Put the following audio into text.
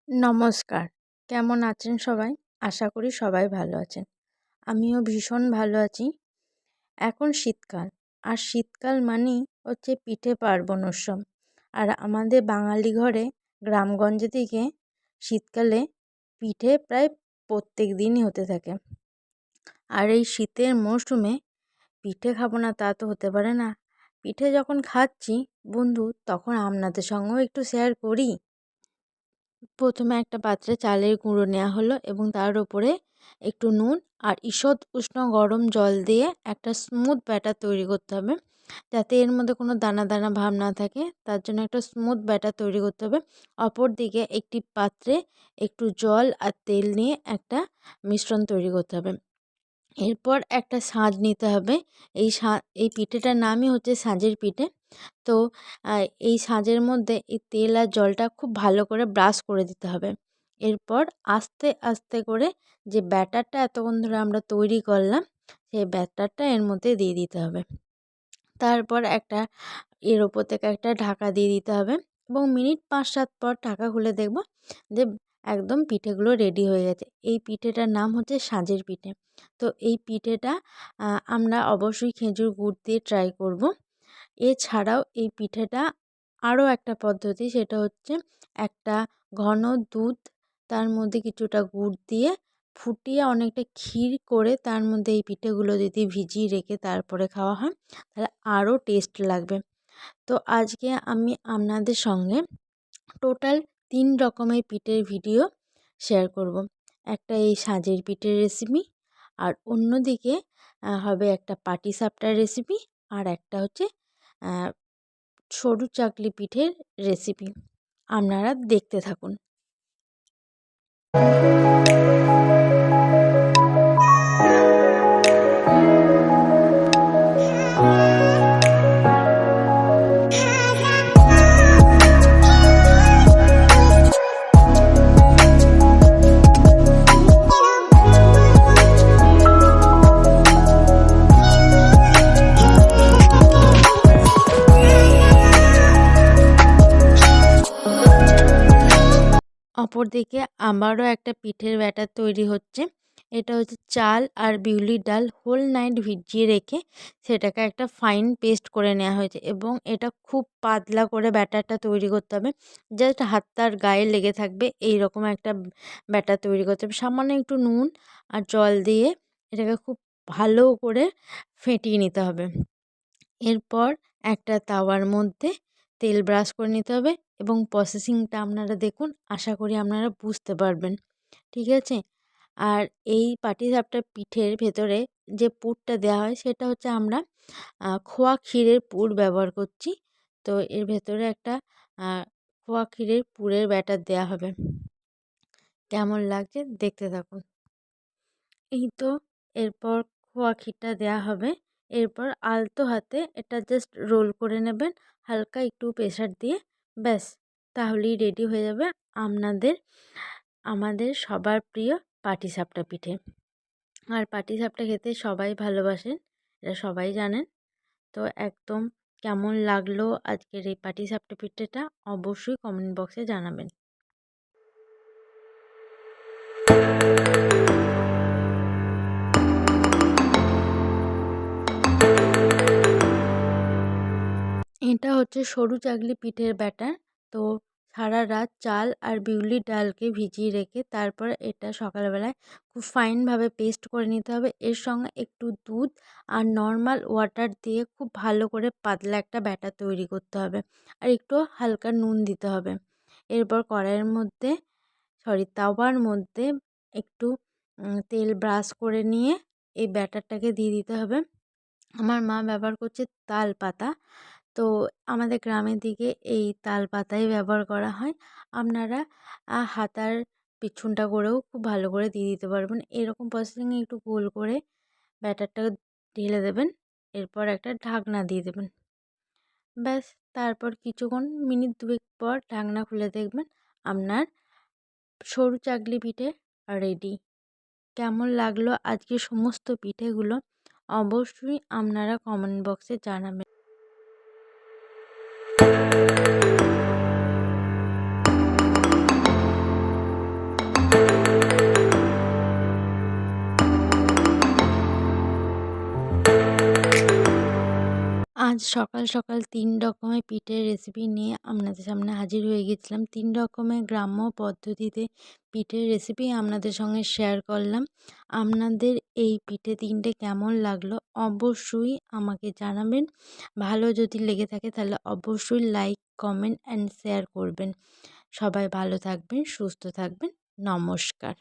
নমস্কার। কেমন আছেন সবাই? আশা করি সবাই ভালো আছেন। আমিও ভীষণ ভালো আছি। এখন শীতকাল, আর শীতকাল মানেই হচ্ছে পিঠে পার্বণ উৎসব। আর আমাদের বাঙালি ঘরে গ্রামগঞ্জে দিকে শীতকালে পিঠে প্রায় প্রত্যেক দিনই হতে থাকে। আর এই শীতের মরশুমে পিঠে খাবো না তা তো হতে পারে না। পিঠে যখন খাচ্ছি বন্ধু, তখন আপনাদের সঙ্গেও একটু শেয়ার করি। প্রথমে একটা পাত্রে চালের গুঁড়ো নেওয়া হলো এবং তার উপরে একটু নুন আর ঈষৎ উষ্ণ গরম জল দিয়ে একটা স্মুথ ব্যাটার তৈরি করতে হবে, যাতে এর মধ্যে কোনো দানা দানা ভাব না থাকে। তার জন্য একটা স্মুথ ব্যাটার তৈরি করতে হবে। অপর দিকে একটি পাত্রে একটু জল আর তেল নিয়ে একটা মিশ্রণ তৈরি করতে হবে। এরপর একটা সাঁজ নিতে হবে। এই পিঠেটার নামই হচ্ছে সাঁজের পিঠে। তো এই সাঁজের মধ্যে এই তেল আর জলটা খুব ভালো করে ব্রাশ করে দিতে হবে। এরপর আস্তে আস্তে করে যে ব্যাটারটা এতক্ষণ ধরে আমরা তৈরি করলাম, সেই ব্যাটারটা এর মধ্যে দিয়ে দিতে হবে। তারপর এর ওপর থেকে একটা ঢাকা দিয়ে দিতে হবে এবং মিনিট 5-7 পর ঢাকা খুলে দেখব যে একদম পিঠেগুলো রেডি হয়ে গেছে। এই পিঠেটার নাম হচ্ছে সাঁজের পিঠে। তো এই পিঠেটা আমরা অবশ্যই খেজুর গুড় দিয়ে ট্রাই করব। এছাড়াও এই পিঠেটা আরও একটা পদ্ধতি, সেটা হচ্ছে একটা ঘন দুধ, তার মধ্যে কিছুটা গুড় দিয়ে ফুটিয়ে অনেকটা ক্ষীর করে তার মধ্যে এই পিঠেগুলো যদি ভিজিয়ে রেখে তারপরে খাওয়া হয়, তাহলে আরও টেস্ট লাগবে। তো আজকে আমি আপনাদের সঙ্গে টোটাল 3 রকমের পিঠের ভিডিও শেয়ার করব। একটা এই সাঁজের পিঠের রেসিপি, আর অন্যদিকে হবে একটা পাটিসাপটার রেসিপি, আর একটা হচ্ছে সরু চাকলি পিঠের রেসিপি। আপনারা দেখতে থাকুন। অপরদিকে আবারও একটা পিঠের ব্যাটার তৈরি হচ্ছে। এটা হচ্ছে চাল আর বিউলির ডাল হোল নাইট ভিজিয়ে রেখে সেটাকে একটা ফাইন পেস্ট করে নেওয়া হয়েছে, এবং এটা খুব পাতলা করে ব্যাটারটা তৈরি করতে হবে। জাস্ট হাতটার গায়ে লেগে থাকবে এই রকম একটা ব্যাটার তৈরি করতে হবে। সামান্য একটু নুন আর জল দিয়ে এটাকে খুব ভালো করে ফেটিয়ে নিতে হবে। এরপর একটা তাওয়ার মধ্যে তেল ব্রাশ করে নিতে হবে এবং প্রসেসিংটা আপনারা দেখুন, আশা করি আপনারা বুঝতে পারবেন। ঠিক আছে? আর এই পাটিসাপটা পিঠের ভেতরে যে পুরটা দেওয়া হয় সেটা হচ্ছে আমরা খোয়া ক্ষীরের পুর ব্যবহার করছি। তো এর ভেতরে একটা খোয়া ক্ষীরের পুরের ব্যাটার দেওয়া হবে। কেমন লাগছে দেখতে থাকুন। এই তো এরপর খোয়া ক্ষীরটা দেওয়া হবে। এরপর আলতো হাতে এটা জাস্ট রোল করে নেবেন, হালকা একটু প্রেসার দিয়ে, ব্যাস তাহলেই রেডি হয়ে যাবে আমাদের সবার প্রিয় পাটিসাপটা পিঠে। আর পাটিসাপটা খেতে সবাই ভালোবাসেন, এটা সবাই জানেন। তো একদম কেমন লাগলো আজকের এই পাটিসাপটা পিঠেটা অবশ্যই কমেন্ট বক্সে জানাবেন। এটা হচ্ছে সরু চাকলি পিঠের ব্যাটার। তো সারা রাত চাল আর বিউলির ডালকে ভিজিয়ে রেখে তারপর এটা সকালবেলায় খুব ফাইনভাবে পেস্ট করে নিতে হবে। এর সঙ্গে একটু দুধ আর নর্মাল ওয়াটার দিয়ে খুব ভালো করে পাতলা একটা ব্যাটার তৈরি করতে হবে, আর একটু হালকা নুন দিতে হবে। এরপর তাওয়ার মধ্যে একটু তেল ব্রাশ করে নিয়ে এই ব্যাটারটাকে দিয়ে দিতে হবে। আমার মা ব্যবহার করছে তাল পাতা। তো আমাদের গ্রামের দিকে এই তাল পাতাই ব্যবহার করা হয়। আপনারা হাতার পিছনটা করেও খুব ভালো করে দিয়ে দিতে পারবেন। এরকম প্রসেসিংয়ে একটু গোল করে ব্যাটারটা ঢেলে দেবেন। এরপর একটা ঢাকনা দিয়ে দেবেন। ব্যাস তারপর কিছুক্ষণ মিনিট 2 পর ঢাকনা খুলে দেখবেন আপনার সরু চাকলি পিঠে রেডি। কেমন লাগলো আজকে সমস্ত পিঠেগুলো অবশ্যই আপনারা কমেন্ট বক্সে জানাবেন। আজ সকাল সকাল ৩ রকমের পিঠের রেসিপি নিয়ে আপনাদের সামনে হাজির হয়ে গেছিলাম। ৩ রকমের গ্রাম্য পদ্ধতিতে পিঠের রেসিপি আপনাদের সঙ্গে শেয়ার করলাম। আপনাদের এই পিঠে ৩টে কেমন লাগলো অবশ্যই আমাকে জানাবেন। ভালো যদি লেগে থাকে তাহলে অবশ্যই লাইক, কমেন্ট অ্যান্ড শেয়ার করবেন। সবাই ভালো থাকবেন, সুস্থ থাকবেন। নমস্কার।